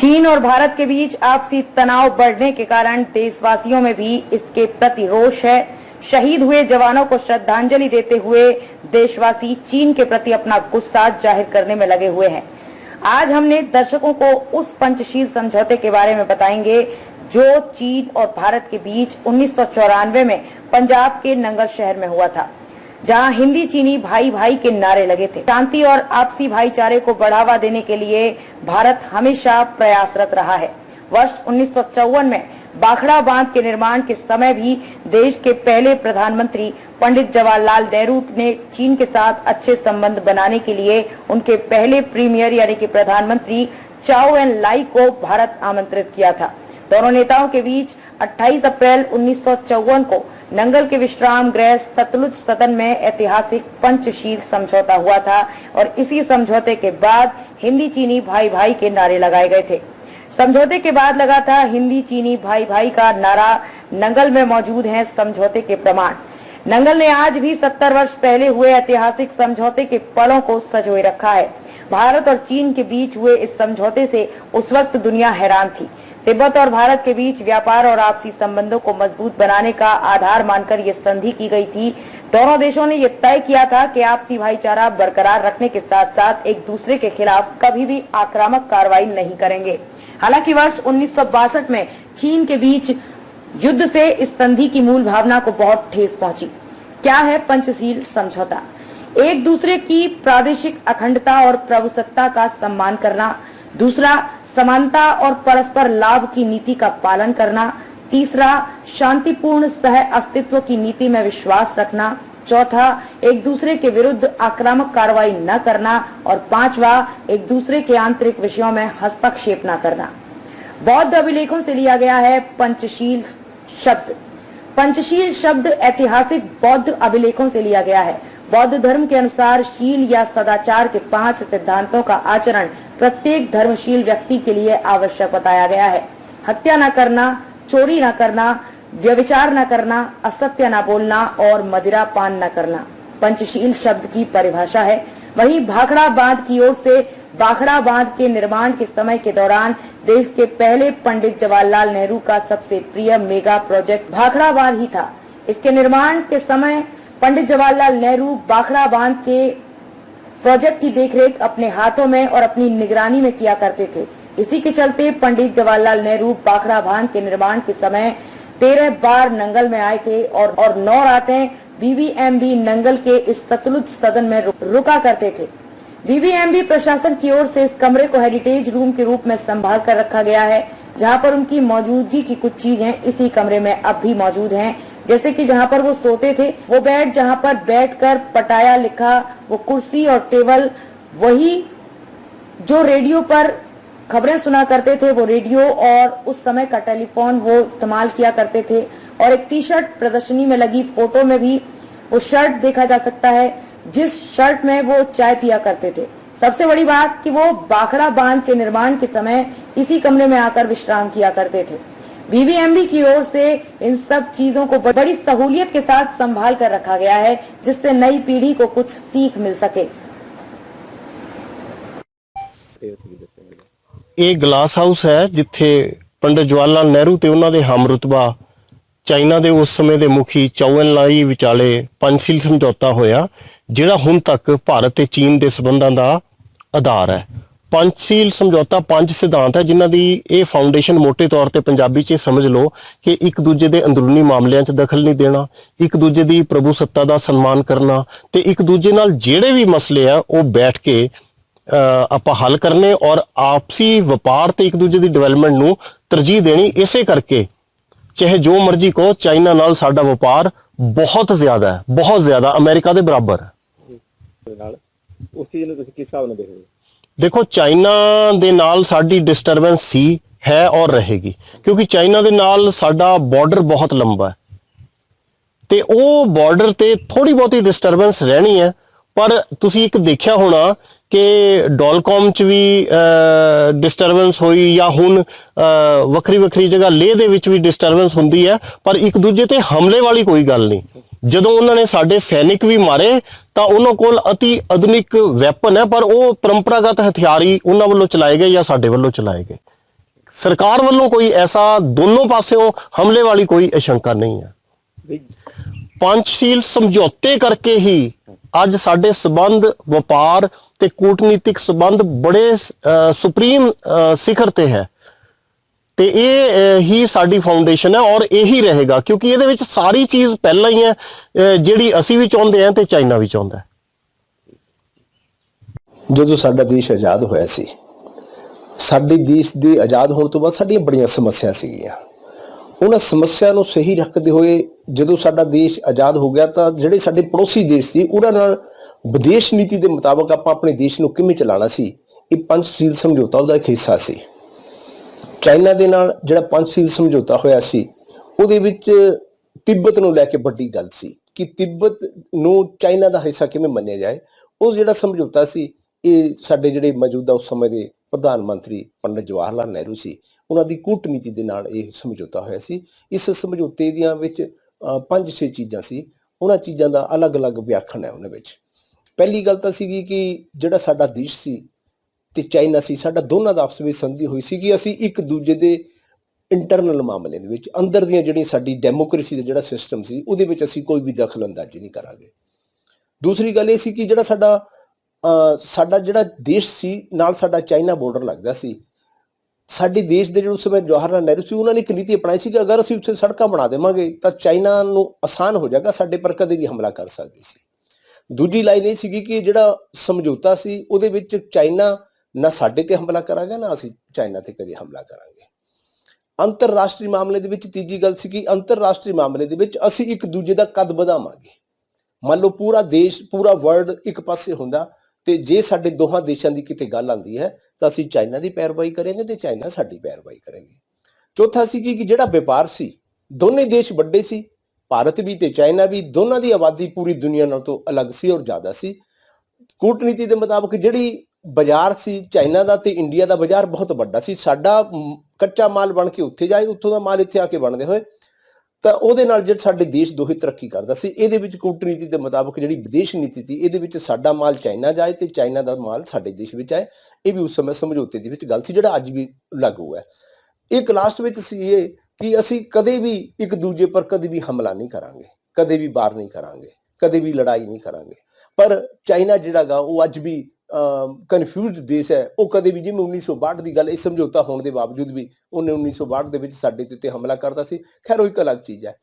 चीन और भारत के बीच आपसी तनाव बढ़ने के कारण देशवासियों में भी इसके प्रति रोष है। शहीद हुए जवानों को श्रद्धांजलि देते हुए देशवासी चीन के प्रति अपना गुस्सा जाहिर करने में लगे हुए हैं। आज हमने दर्शकों को उस पंचशील समझौते के बारे में बताएंगे जो चीन और भारत के बीच 1994 में पंजाब के नंगल शहर में हुआ था, जहां हिंदी चीनी भाई भाई के नारे लगे थे। शांति और आपसी भाईचारे को बढ़ावा देने के लिए भारत हमेशा प्रयासरत रहा है। वर्ष 1954 में भाखड़ा बांध के निर्माण के समय भी देश के पहले प्रधानमंत्री पंडित जवाहरलाल नेहरू ने चीन के साथ अच्छे संबंध बनाने के लिए उनके पहले प्रीमियर यानी कि प्रधानमंत्री चाओ एन लाई को भारत आमंत्रित किया था। दोनों नेताओं के बीच 28 अप्रैल 1954 को नंगल के विश्राम गृह सतलुज सदन में ऐतिहासिक पंचशील समझौता हुआ था और इसी समझौते के बाद हिंदी चीनी भाई भाई के नारे लगाए गए थे। समझौते के बाद लगा था हिंदी चीनी भाई भाई का नारा। नंगल में मौजूद हैं समझौते के प्रमाण। नंगल ने आज भी 70 वर्ष पहले हुए ऐतिहासिक समझौते के पलों को संजोए रखा है। भारत और चीन के बीच हुए इस समझौते से उस वक्त दुनिया हैरान थी। तिब्बत और भारत के बीच व्यापार और आपसी संबंधों को मजबूत बनाने का आधार मानकर ये संधि की गई थी। दोनों देशों ने यह तय किया था कि आपसी भाईचारा बरकरार रखने के साथ साथ एक दूसरे के खिलाफ कभी भी आक्रामक कार्रवाई नहीं करेंगे। हालांकि वर्ष 1962 में चीन के बीच युद्ध से इस संधि की मूल भावना को बहुत ठेस पहुंची। क्या है पंचशील समझौता? एक दूसरे की प्रादेशिक अखंडता और प्रभुसत्ता का सम्मान करना। दूसरा, समानता और परस्पर लाभ की नीति का पालन करना। तीसरा, शांतिपूर्ण सह अस्तित्व की नीति में विश्वास रखना। चौथा, एक दूसरे के विरुद्ध आक्रामक कार्रवाई न करना। और पांचवा, एक दूसरे के आंतरिक विषयों में हस्तक्षेप न करना। बौद्ध अभिलेखों से लिया गया है पंचशील शब्द। पंचशील शब्द ऐतिहासिक बौद्ध अभिलेखों से लिया गया है। बौद्ध धर्म के अनुसार शील या सदाचार के 5 सिद्धांतों का आचरण प्रत्येक धर्मशील व्यक्ति के लिए आवश्यक बताया गया है। हत्या न करना, चोरी न करना, व्यभिचार न करना, असत्य न बोलना और मदिरा पान न करना पंचशील शब्द की परिभाषा है। वहीं भाखड़ा बांध की ओर से भाखड़ा बांध के निर्माण के समय के दौरान देश के पहले पंडित जवाहरलाल नेहरू का सबसे प्रिय मेगा प्रोजेक्ट भाखड़ा बांध ही था। इसके निर्माण के समय पंडित जवाहरलाल नेहरू भाखड़ा बांध के प्रोजेक्ट की देखरेख अपने हाथों में और अपनी निगरानी में किया करते थे। इसी के चलते पंडित जवाहरलाल नेहरू भाखड़ा बांध के निर्माण के समय 13 बार नंगल में आए थे और 9 रातें बीबीएमबी नंगल के इस सतलुज सदन में रुका करते थे। बीबीएमबी प्रशासन की ओर से इस कमरे को हेरिटेज रूम के रूप में संभाल कर रखा गया है, जहां पर उनकी मौजूदगी की कुछ चीजें इसी कमरे में अब भी मौजूद हैं। जैसे कि जहां पर वो सोते थे वो बेड, जहां पर बैठकर पटाया लिखा वो कुर्सी और टेबल, वही जो रेडियो पर खबरें सुना करते थे वो रेडियो और उस समय का टेलीफोन वो इस्तेमाल किया करते थे। और एक टी शर्ट प्रदर्शनी में लगी फोटो में भी वो शर्ट देखा जा सकता है जिस शर्ट में वो चाय पिया करते थे। सबसे बड़ी बात कि वो भाखड़ा बांध के निर्माण के समय इसी कमरे में आकर विश्राम किया करते थे। बीबीएमबी की ओर से इन सब चीजों को बड़ी सहूलियत के साथ संभाल कर रखा गया है, जिससे नई पीढ़ी को कुछ सीख मिल सके। ਇਹ ਗਲਾਸ ਹਾਊਸ ਹੈ ਜਿੱਥੇ ਪੰਡਿਤ ਜਵਾਹਰ ਲਾਲ ਨਹਿਰੂ ਤੇ ਉਹਨਾਂ ਦੇ ਹਮਰੁਤਬਾ ਚਾਈਨਾ ਦੇ ਉਸ ਸਮੇਂ ਦੇ ਮੁਖੀ ਚਾਓ ਐਨ लाई ਵਿਚਾਲੇ ਪੰਚਸ਼ੀਲ ਸਮਝੌਤਾ ਹੋਇਆ, ਜਿਹੜਾ ਹੁਣ ਤੱਕ ਭਾਰਤ ਤੇ ਚੀਨ ਦੇ ਸਬੰਧਾਂ ਦਾ ਆਧਾਰ ਹੈ। पंचशील समझौता 5 सिद्धांत है जिन्हां दी ये फाउंडेशन मोटे तौर पर पंजाबी च समझ लो कि एक दूजे के अंदरूनी मामलों च दखल नहीं देना, एक दूजे की प्रभु सत्ता का सन्मान करना ते एक दूजे नाल जेड़े भी मसले आ वो बैठ के आपां हल करने और आपसी व्यापार ते एक दूजे की डिवेलपमेंट नूं तरजीह देनी। इसे करके चाहे जो मर्जी कहो चाइना नाल साडा व्यापार बहुत ज़्यादा है, बहुत ज़्यादा अमेरिका के बराबर है। देखो चाइना दे नाल साडी डिस्टरबेंस सी है और रहेगी, क्योंकि चाइना दे नाल साडा बॉर्डर बहुत लंबा है ते वो बॉर्डर ते थोड़ी बहुत ही डिस्टरबेंस रहनी है। पर तुसी एक देखिया होना कि डोलकॉम च भी डिस्टरबेंस हुई या हुण वखरी वखरी जगह लेह दे विच भी डिस्टरबेंस हुंदी है, पर एक दूजे ते हमले वाली कोई गल नहीं। ਜਦੋਂ ਉਹਨਾਂ ਨੇ ਸਾਡੇ ਸੈਨਿਕ ਵੀ ਮਾਰੇ ਤਾਂ ਉਹਨਾਂ ਕੋਲ ਅਤੀ ਆਧੁਨਿਕ ਵੈਪਨ ਹੈ, ਪਰ ਉਹ ਪਰੰਪਰਾਗਤ ਹਥਿਆਰ ਹੀ ਉਹਨਾਂ ਵੱਲੋਂ ਚਲਾਏ ਗਏ ਜਾਂ ਸਾਡੇ ਵੱਲੋਂ ਚਲਾਏ ਗਏ। ਸਰਕਾਰ ਵੱਲੋਂ ਕੋਈ ਐਸਾ ਦੋਨੋਂ ਪਾਸਿਓਂ ਹਮਲੇ ਵਾਲੀ ਕੋਈ ਆਸ਼ੰਕਾ ਨਹੀਂ ਹੈ। ਪੰਚਸ਼ੀਲ ਸਮਝੌਤੇ ਕਰਕੇ ਹੀ ਅੱਜ ਸਾਡੇ ਸਬੰਧ ਵਪਾਰ ਤੇ ਕੂਟਨੀਤਿਕ ਸਬੰਧ ਬੜੇ ਸੁਪਰੀਮ ਸਿਖਰ ਤੇ ਹੈ ਤੇ ਇਹ ਹੀ ਸਾਡੀ ਫਾਊਂਡੇਸ਼ਨ ਹੈ ਔਰ ਇਹੀ ਰਹੇਗਾ, ਕਿਉਂਕਿ ਇਹਦੇ ਵਿੱਚ ਸਾਰੀ ਚੀਜ਼ ਪਹਿਲਾਂ ਹੀ ਹੈ ਜਿਹੜੀ ਅਸੀਂ ਵੀ ਚਾਹੁੰਦੇ ਹਾਂ ਤੇ ਚਾਈਨਾ ਵੀ ਚਾਹੁੰਦਾ ਹੈ। ਜਦੋਂ ਸਾਡਾ ਦੇਸ਼ ਆਜ਼ਾਦ ਹੋਇਆ ਸੀ, ਸਾਡੇ ਦੇਸ਼ ਦੇ ਆਜ਼ਾਦ ਹੋਣ ਤੋਂ ਬਾਅਦ ਸਾਡੀਆਂ ਬੜੀਆਂ ਸਮੱਸਿਆ ਸੀਗੀਆਂ। ਉਹਨਾਂ ਸਮੱਸਿਆ ਨੂੰ ਸਹੀ ਰੱਖਦੇ ਹੋਏ ਜਦੋਂ ਸਾਡਾ ਦੇਸ਼ ਆਜ਼ਾਦ ਹੋ ਗਿਆ ਤਾਂ ਜਿਹੜੇ ਸਾਡੇ ਪੜੋਸੀ ਦੇਸ਼ ਸੀ ਉਹਨਾਂ ਨਾਲ ਵਿਦੇਸ਼ ਨੀਤੀ ਦੇ ਮੁਤਾਬਕ ਆਪਾਂ ਆਪਣੇ ਦੇਸ਼ ਨੂੰ ਕਿਵੇਂ ਚਲਾਉਣਾ ਸੀ, ਇਹ ਪੰਚਸ਼ੀਲ ਸਮਝੌਤਾ ਉਹਦਾ ਇੱਕ ਹਿੱਸਾ ਸੀ। ਚਾਈਨਾ ਦੇ ਨਾਲ ਜਿਹੜਾ ਪੰਚਸ਼ੀਲ ਸਮਝੌਤਾ ਹੋਇਆ ਸੀ ਉਹਦੇ ਵਿੱਚ ਤਿੱਬਤ ਨੂੰ ਲੈ ਕੇ ਵੱਡੀ ਗੱਲ ਸੀ ਕਿ ਤਿੱਬਤ ਨੂੰ ਚਾਈਨਾ ਦਾ ਹਿੱਸਾ ਕਿਵੇਂ ਮੰਨਿਆ ਜਾਏ। ਉਹ ਜਿਹੜਾ ਸਮਝੌਤਾ ਸੀ ਇਹ ਸਾਡੇ ਜਿਹੜੇ ਮੌਜੂਦਾ ਉਸ ਸਮੇਂ ਦੇ ਪ੍ਰਧਾਨ ਮੰਤਰੀ ਪੰਡਿਤ ਜਵਾਹਰ ਲਾਲ ਨਹਿਰੂ ਸੀ, ਉਹਨਾਂ ਦੀ ਕੂਟਨੀਤੀ ਦੇ ਨਾਲ ਇਹ ਸਮਝੌਤਾ ਹੋਇਆ ਸੀ। ਇਸ ਸਮਝੌਤੇ ਦੀਆਂ ਵਿੱਚ 5-6 ਚੀਜ਼ਾਂ ਸੀ। ਉਹਨਾਂ ਚੀਜ਼ਾਂ ਦਾ ਅਲੱਗ-ਅਲੱਗ ਵਿਆਖਿਆਨ ਹੈ ਉਹਨਾਂ ਵਿੱਚ। ਪਹਿਲੀ ਗੱਲ ਤਾਂ ਸੀਗੀ ਕਿ ਜਿਹੜਾ ਸਾਡਾ ਦੇਸ਼ ਸੀ ਤੇ ਚਾਈਨਾ ਸੀ, ਸਾਡਾ ਦੋਨਾਂ ਦਾ ਆਪਸ ਵਿੱਚ ਸੰਧੀ ਹੋਈ ਸੀ ਕਿ ਅਸੀਂ ਇੱਕ ਦੂਜੇ ਦੇ ਇੰਟਰਨਲ ਮਾਮਲੇ ਦੇ ਵਿੱਚ ਅੰਦਰ ਦੀਆਂ ਜਿਹੜੀ ਸਾਡੀ ਡੈਮੋਕ੍ਰੇਸੀ ਦਾ ਜਿਹੜਾ ਸਿਸਟਮ ਸੀ ਉਹਦੇ ਵਿੱਚ ਅਸੀਂ ਕੋਈ ਵੀ ਦਖਲ ਅੰਦਾਜ਼ੀ ਨਹੀਂ ਕਰਾਂਗੇ। ਦੂਸਰੀ ਗੱਲ ਇਹ ਸੀ ਕਿ ਜਿਹੜਾ ਸਾਡਾ ਜਿਹੜਾ ਦੇਸ਼ ਸੀ ਨਾਲ ਸਾਡਾ ਚਾਈਨਾ ਬਾਰਡਰ ਲੱਗਦਾ ਸੀ। ਸਾਡੇ ਦੇਸ਼ ਦੇ ਜਿਹੜੇ ਉਸ ਸਮੇਂ ਜਵਾਹਰ ਲਾਲ ਨਹਿਰੂ ਸੀ ਉਹਨਾਂ ਨੇ ਇੱਕ ਨੀਤੀ ਅਪਣਾਈ ਸੀ ਕਿ ਅਗਰ ਅਸੀਂ ਉੱਥੇ ਸੜਕਾਂ ਬਣਾ ਦੇਵਾਂਗੇ ਤਾਂ ਚਾਈਨਾ ਨੂੰ ਆਸਾਨ ਹੋ ਜਾਏਗਾ, ਸਾਡੇ ਪਰ ਕਦੇ ਵੀ ਹਮਲਾ ਕਰ ਸਕਦੀ ਸੀ। ਦੂਜੀ ਲਾਈਨ ਇਹ ਸੀਗੀ ਕਿ ਜਿਹੜਾ ਸਮਝੌਤਾ ਸੀ ਉਹਦੇ ਵਿੱਚ ਚਾਈਨਾ ਨਾ ਸਾਡੇ ਤੇ ਹਮਲਾ ਕਰਾਂਗਾ ਨਾ ਅਸੀਂ ਚਾਈਨਾ ਤੇ ਕਦੇ ਹਮਲਾ ਕਰਾਂਗੇ। ਅੰਤਰਰਾਸ਼ਟਰੀ ਮਾਮਲੇ ਦੇ ਵਿੱਚ ਤੀਜੀ ਗੱਲ ਸੀ ਕਿ ਅੰਤਰਰਾਸ਼ਟਰੀ ਮਾਮਲੇ ਦੇ ਵਿੱਚ ਅਸੀਂ ਇੱਕ ਦੂਜੇ ਦਾ ਕੱਦ ਵਧਾਵਾਂਗੇ। ਮੰਨ ਲਓ ਪੂਰਾ ਦੇਸ਼ ਪੂਰਾ ਵਰਲਡ ਇੱਕ ਪਾਸੇ ਹੁੰਦਾ ਤੇ ਜੇ ਸਾਡੇ ਦੋਹਾਂ ਦੇਸ਼ਾਂ ਦੀ ਕਿਤੇ ਗੱਲ ਆਉਂਦੀ ਹੈ ਤਾਂ ਅਸੀਂ ਚਾਈਨਾ ਦੀ ਪੈਰਵਾਈ ਕਰਾਂਗੇ ਤੇ ਚਾਈਨਾ ਸਾਡੀ ਪੈਰਵਾਈ ਕਰੇਗੀ। ਚੌਥਾ ਸੀ ਕਿ ਜਿਹੜਾ ਵਪਾਰ ਸੀ ਦੋਨੇ ਦੇਸ਼ ਵੱਡੇ ਸੀ, ਭਾਰਤ ਵੀ ਤੇ ਚਾਈਨਾ ਵੀ, ਦੋਨਾਂ ਦੀ ਆਬਾਦੀ ਪੂਰੀ ਦੁਨੀਆ ਨਾਲ ਤੋਂ ਅਲੱਗ ਸੀ ਔਰ ਜ਼ਿਆਦਾ ਸੀ। ਕੂਟਨੀਤੀ ਦੇ ਮੁਤਾਬਕ ਜਿਹੜੀ ਬਾਜ਼ਾਰ ਸੀ ਚਾਈਨਾ ਦਾ ਤੇ ਇੰਡੀਆ ਦਾ ਬਾਜ਼ਾਰ ਬਹੁਤ ਵੱਡਾ ਸੀ। ਸਾਡਾ ਕੱਚਾ ਮਾਲ ਬਣ ਕੇ ਉੱਥੇ ਜਾਏ, ਉੱਥੋਂ ਦਾ ਮਾਲ ਇੱਥੇ ਆ ਕੇ ਬਣਦੇ ਹੋਏ ਤਾਂ ਉਹਦੇ ਨਾਲ ਜਿਹੜਾ ਸਾਡੇ ਦੇਸ਼ ਦੋਹੇ ਤਰੱਕੀ ਕਰਦਾ ਸੀ। ਇਹਦੇ ਵਿੱਚ ਕੂਟਨੀਤੀ ਦੇ ਮੁਤਾਬਕ ਜਿਹੜੀ ਵਿਦੇਸ਼ ਨੀਤੀ ਸੀ ਇਹਦੇ ਵਿੱਚ ਸਾਡਾ ਮਾਲ ਚਾਈਨਾ ਜਾਏ ਤੇ ਚਾਈਨਾ ਦਾ ਮਾਲ ਸਾਡੇ ਦੇਸ਼ ਵਿੱਚ ਆਏ। ਇਹ ਵੀ ਉਸ ਸਮੇਂ ਸਮਝੌਤੇ ਦੇ ਵਿੱਚ ਗੱਲ ਸੀ ਜਿਹੜਾ ਅੱਜ ਵੀ ਲਾਗੂ ਹੈ। ਇੱਕ ਲਾਸਟ ਵਿੱਚ ਸੀ ਇਹ ਕਿ ਅਸੀਂ ਕਦੇ ਵੀ ਇੱਕ ਦੂਜੇ ਪਰ ਕਦੇ ਵੀ ਹਮਲਾ ਨਹੀਂ ਕਰਾਂਗੇ, ਕਦੇ ਵੀ ਵਾਰ ਨਹੀਂ ਕਰਾਂਗੇ, ਕਦੇ ਵੀ ਲੜਾਈ ਨਹੀਂ ਕਰਾਂਗੇ। ਪਰ ਚਾਈਨਾ ਜਿਹੜਾ ਗਾ ਉਹ ਅੱਜ ਵੀ ਕਨਫਿਊਜ਼ਡ ਦੇਸ਼ ਹੈ। ਉਹ ਕਦੇ ਵੀ ਜਿਵੇਂ 1962 ਦੀ ਗੱਲ ਇਹ ਸਮਝੌਤਾ ਹੋਣ ਦੇ ਬਾਵਜੂਦ ਵੀ ਉਹਨੇ 1962 ਦੇ ਵਿੱਚ ਸਾਡੇ ਤੇ ਉੱਤੇ ਹਮਲਾ ਕਰਦਾ ਸੀ। ਖੈਰ ਉਹ ਇੱਕ ਅਲੱਗ ਚੀਜ਼ ਹੈ।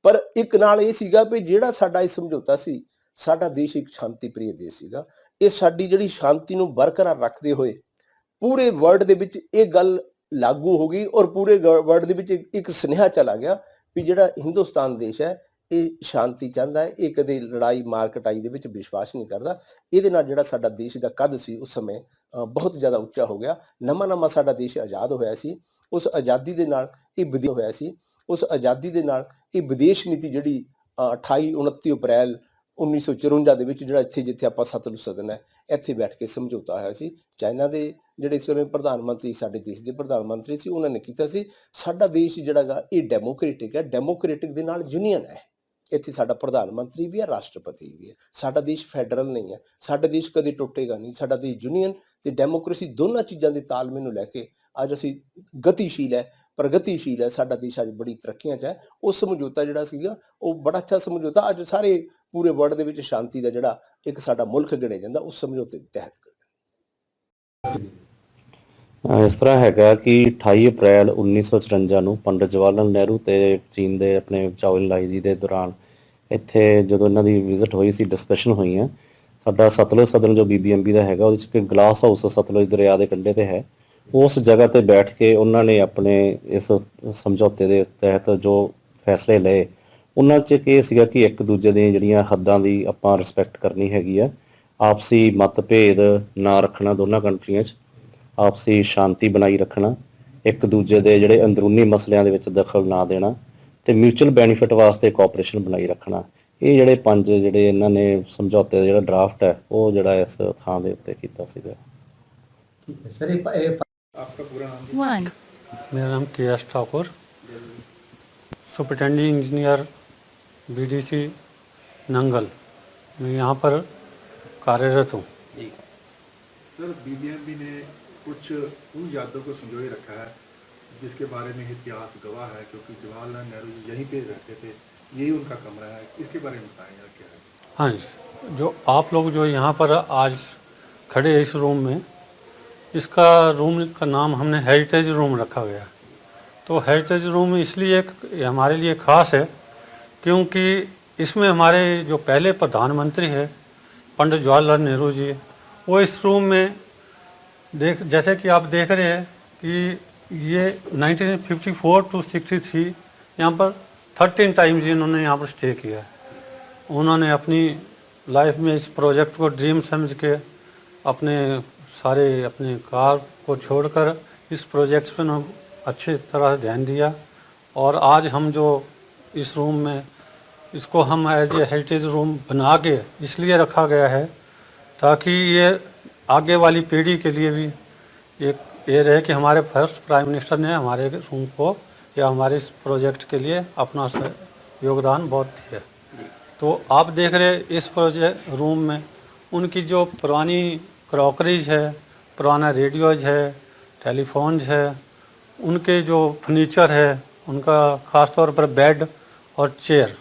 ਪਰ ਇੱਕ ਨਾਲ ਇਹ ਸੀਗਾ ਵੀ ਜਿਹੜਾ ਸਾਡਾ ਇਹ ਸਮਝੌਤਾ ਸੀ, ਸਾਡਾ ਦੇਸ਼ ਇੱਕ ਸ਼ਾਂਤੀ ਪ੍ਰਿਯ ਦੇਸ਼ ਸੀਗਾ। ਇਹ ਸਾਡੀ ਜਿਹੜੀ ਸ਼ਾਂਤੀ ਨੂੰ ਬਰਕਰਾਰ ਰੱਖਦੇ ਹੋਏ ਪੂਰੇ ਵਰਲਡ ਦੇ ਵਿੱਚ ਇਹ ਗੱਲ ਲਾਗੂ ਹੋ ਗਈ ਔਰ ਪੂਰੇ ਵਰਲਡ ਦੇ ਵਿੱਚ ਇੱਕ ਸੁਨੇਹਾ ਚਲਾ ਗਿਆ ਵੀ ਜਿਹੜਾ ਹਿੰਦੁਸਤਾਨ ਦੇਸ਼ ਹੈ ਇਹ ਸ਼ਾਂਤੀ ਚਾਹੁੰਦਾ ਹੈ, ਇਹ ਕਦੇ ਲੜਾਈ ਮਾਰ ਕਟਾਈ ਦੇ ਵਿੱਚ ਵਿਸ਼ਵਾਸ ਨਹੀਂ ਕਰਦਾ। ਇਹਦੇ ਨਾਲ ਜਿਹੜਾ ਸਾਡਾ ਦੇਸ਼ ਦਾ ਕੱਦ ਸੀ ਉਸ ਸਮੇਂ ਬਹੁਤ ਜ਼ਿਆਦਾ ਉੱਚਾ ਹੋ ਗਿਆ। ਨਵਾਂ ਸਾਡਾ ਦੇਸ਼ ਆਜ਼ਾਦ ਹੋਇਆ ਸੀ। ਉਸ ਆਜ਼ਾਦੀ ਦੇ ਨਾਲ ਇਹ ਵਿਦੇਸ਼ ਹੋਇਆ ਸੀ। ਉਸ ਆਜ਼ਾਦੀ ਦੇ ਨਾਲ ਇਹ ਵਿਦੇਸ਼ ਨੀਤੀ ਜਿਹੜੀ 28-29 ਅਪ੍ਰੈਲ 1954 ਦੇ ਵਿੱਚ ਜਿਹੜਾ ਇੱਥੇ ਜਿੱਥੇ ਆਪਾਂ ਸਤਲੁਜ ਸਦਨ ਹੈ ਇੱਥੇ ਬੈਠ ਕੇ ਸਮਝੌਤਾ ਹੋਇਆ ਸੀ। ਚਾਈਨਾ ਦੇ ਜਿਹੜੇ ਇਸ ਵੇਲੇ ਪ੍ਰਧਾਨ ਮੰਤਰੀ ਸਾਡੇ ਦੇਸ਼ ਦੇ ਪ੍ਰਧਾਨ ਮੰਤਰੀ ਸੀ ਉਹਨਾਂ ਨੇ ਕੀਤਾ ਸੀ। ਸਾਡਾ ਦੇਸ਼ ਜਿਹੜਾ ਗਾ ਇਹ ਡੈਮੋਕ੍ਰੇਟਿਕ ਹੈ, ਡੈਮੋਕ੍ਰੇਟਿਕ ਦੇ ਨਾਲ ਯੂਨੀਅਨ ਹੈ। ਇੱਥੇ ਸਾਡਾ ਪ੍ਰਧਾਨ ਮੰਤਰੀ ਵੀ ਹੈ, ਰਾਸ਼ਟਰਪਤੀ ਵੀ ਹੈ। ਸਾਡਾ ਦੇਸ਼ ਫੈਡਰਲ ਨਹੀਂ ਹੈ। ਸਾਡਾ ਦੇਸ਼ ਕਦੇ ਟੁੱਟੇਗਾ ਨਹੀਂ। ਸਾਡਾ ਦੇਸ਼ ਯੂਨੀਅਨ ਤੇ ਡੈਮੋਕ੍ਰੇਸੀ ਦੋਨਾਂ ਚੀਜ਼ਾਂ ਦੇ ਤਾਲਮੇਲ ਨੂੰ ਲੈ ਕੇ ਅੱਜ ਅਸੀਂ ਗਤੀਸ਼ੀਲ ਹੈ, ਪ੍ਰਗਤੀਸ਼ੀਲ ਹੈ। ਸਾਡਾ ਦੇਸ਼ ਅੱਜ ਬੜੀ ਤਰੱਕੀਆਂ 'ਚ ਹੈ। ਉਹ ਸਮਝੌਤਾ ਜਿਹੜਾ ਸੀਗਾ ਉਹ ਬੜਾ ਅੱਛਾ ਸਮਝੌਤਾ ਅੱਜ ਸਾਰੇ ਪੂਰੇ ਵਰਲਡ ਦੇ ਵਿੱਚ ਸ਼ਾਂਤੀ ਦਾ ਜਿਹੜਾ ਇੱਕ ਸਾਡਾ ਮੁਲਕ ਗਿਣਿਆ ਜਾਂਦਾ ਉਸ ਸਮਝੌਤੇ ਦੇ ਤਹਿਤ। ਇਸ ਤਰ੍ਹਾਂ ਹੈਗਾ ਕਿ 28 ਅਪ੍ਰੈਲ 1954 ਨੂੰ ਪੰਡਿਤ ਜਵਾਹਰ ਲਾਲ ਨਹਿਰੂ ਤੇ ਚੀਨ ਦੇ ਆਪਣੇ ਚਾਓ ਐਨ ਲਾਈ ਜੀ ਦੇ ਦੌਰਾਨ ਇੱਥੇ ਜਦੋਂ ਇਹਨਾਂ ਦੀ ਵਿਜ਼ਿਟ ਹੋਈ ਸੀ, ਡਿਸਕਸ਼ਨ ਹੋਈਆਂ। ਸਾਡਾ ਸਤਲੁਜ ਸਦਨ ਜੋ BBMB ਦਾ ਹੈਗਾ ਉਹਦੇ 'ਚ ਇੱਕ ਗਲਾਸ ਹਾਊਸ ਸਤਲੁਜ ਦਰਿਆ ਦੇ ਕੰਢੇ ਤੇ ਹੈ। ਉਸ ਜਗ੍ਹਾ ਤੇ ਬੈਠ ਕੇ ਉਹਨਾਂ ਨੇ ਆਪਣੇ ਇਸ ਸਮਝੌਤੇ ਦੇ ਤਹਿਤ ਜੋ ਫੈਸਲੇ ਲਏ ਉਹਨਾਂ 'ਚ ਇਹ ਸੀਗਾ ਕਿ ਇੱਕ ਦੂਜੇ ਦੀਆਂ ਜਿਹੜੀਆਂ ਹੱਦਾਂ ਦੀ ਆਪਾਂ ਰਿਸਪੈਕਟ ਕਰਨੀ ਹੈਗੀ ਆ, ਆਪਸੀ ਮਤਭੇਦ ਨਾ ਰੱਖਣਾ ਦੋਨਾਂ ਕੰਟਰੀਆਂ 'ਚ, ਆਪਸੀ ਸ਼ਾਂਤੀ ਬਣਾਈ ਰੱਖਣਾ, ਇੱਕ ਦੂਜੇ ਦੇ ਜਿਹੜੇ ਅੰਦਰੂਨੀ ਮਸਲਿਆਂ ਦੇ ਵਿੱਚ ਦਖਲ ਨਾ ਦੇਣਾ ਤੇ ਮਿਊਚੁਅਲ ਬੈਨੀਫਿਟ ਵਾਸਤੇ ਕੋਆਪਰੇਸ਼ਨ ਬਣਾਈ ਰੱਖਣਾ। ਇਹ ਜਿਹੜੇ 5 ਜਿਹੜੇ ਇਹਨਾਂ ਨੇ ਸਮਝੌਤੇ ਦਾ ਜਿਹੜਾ ਡਰਾਫਟ ਹੈ ਉਹ ਜਿਹੜਾ ਇਸ ਥਾਂ ਦੇ ਉੱਤੇ ਕੀਤਾ ਸੀਗਾ। ठीक है सर, आपका पूरा नाम? मेरा नाम KS Thakur, superintending engineer BDC Nangal. मैं यहाँ पर कार्यरत हूँ। सर BBMB ने कुछ उन यादों को संजोए रखा है जिसके बारे में इतिहास गवाह है, क्योंकि जवाहरलाल नेहरू जी यहीं पे रहते थे, यही उनका कमरा है, इसके बारे में बताएं यार क्या है। हाँ जी, जो आप लोग जो यहाँ पर आज खड़े हैं इस रूम में, इसका रूम का नाम हमने हेरिटेज रूम रखा गया है। तो हेरिटेज रूम इसलिए हमारे लिए ख़ास है क्योंकि इसमें हमारे जो पहले प्रधानमंत्री है पंडित जवाहरलाल नेहरू जी, वो इस रूम में जैसे कि आप देख रहे हैं कि ये 1954 टू 63 यहाँ पर 13 टाइम्स इन्होंने यहाँ पर स्टे किया है। उन्होंने अपनी लाइफ में इस प्रोजेक्ट को ड्रीम समझ के अपने कार को छोड़कर इस प्रोजेक्ट पे उन्होंने अच्छी तरह ध्यान दिया। और आज हम जो इस रूम में इसको हम एज ए हेरिटेज रूम बना के इसलिए रखा गया है ताकि ये आगे वाली पीढ़ी के लिए भी एक ये रहे कि हमारे फर्स्ट प्राइम मिनिस्टर ने हमारे रूम को या हमारे इस प्रोजेक्ट के लिए अपना योगदान बहुत दिया। तो आप देख रहे इस प्रोजेक्ट रूम में उनकी जो पुरानी क्रॉकरीज है, पुराना रेडियोज है, टेलीफोन्स है, उनके जो फर्नीचर है, उनका ख़ास तौर पर बेड और चेयर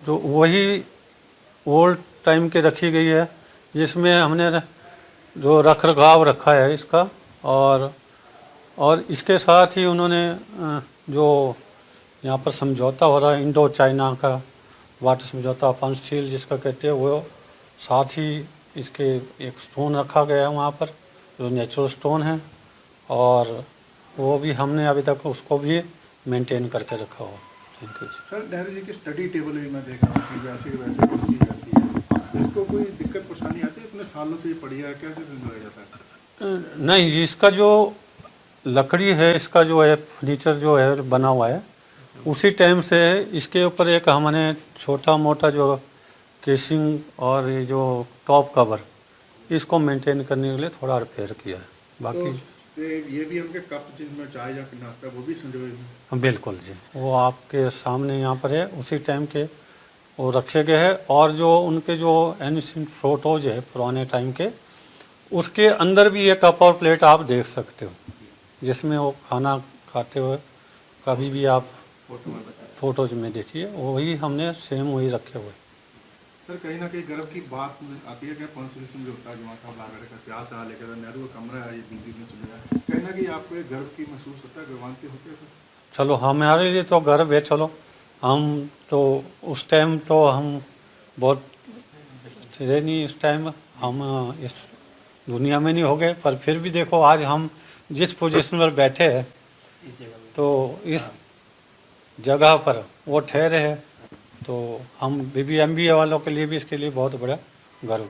जो वही ओल्ड टाइम के रखी गई है, जिसमें हमने जो रख रखाव रखा है इसका। और इसके साथ ही उन्होंने जो यहाँ पर समझौता हो रहा है इंडो चाइना का वाटर समझौता पंचशील जिसका कहते हैं, वो साथ ही इसके एक स्टोन रखा गया है वहाँ पर जो नेचुरल स्टोन है, और वो भी हमने अभी तक उसको भी मेंटेन करके रखा हुआ। Thank you. Sir, Nehru ji की स्टडी टेबल भी मैं देख रहा हूँ कि वैसे वैसे कुर्सी वैसी है, इसको कोई दिक्कत परेशानी आती है? इतने सालों से ये पड़ी है, कैसे संभाला जाता है? नहीं, इसका जो लकड़ी है, इसका जो है फर्नीचर जो है बना हुआ है उसी टाइम से है। इसके ऊपर एक हमने छोटा मोटा जो केसिंग और ये जो टॉप कवर इसको मेंटेन करने के लिए थोड़ा रिपेयर किया है। बाकी तो ये भी उनके कप जिसमें चाय या नाश्ता वो भी संजोए हैं? बिल्कुल जी, वो आपके सामने यहाँ पर है, उसी टाइम के वो रखे गए हैं। और जो उनके जो एनिशियंट फोटोज है पुराने टाइम के, उसके अंदर भी ये कप और प्लेट आप देख सकते हो, जिसमें वो खाना खाते हुए कभी भी आप फोटोज में देखिए, वही हमने सेम वही रखे हुए। सर, कहीं ना कहीं गर्व की बात आती है कि पंचशील समझौता जो था बागड़ का प्यास रहा, लेकर नेहरू का कमरा है, ये दिल्ली में चले गया, कहीं ना कहीं आपको एक गर्व की महसूस होता है, गर्वान्वित होते हैं सर? चलो हमारे लिए तो गर्व है। चलो हम तो उस टाइम तो हम बहुत थे नहीं, इस टाइम हम इस दुनिया में नहीं हो गए, पर फिर भी देखो आज हम जिस पोजीशन पर बैठे हैं तो इस जगह पर वो ठहरे हैं, तो हम BBMBA वालों के लिए भी इसके लिए बहुत बड़ा गर्व।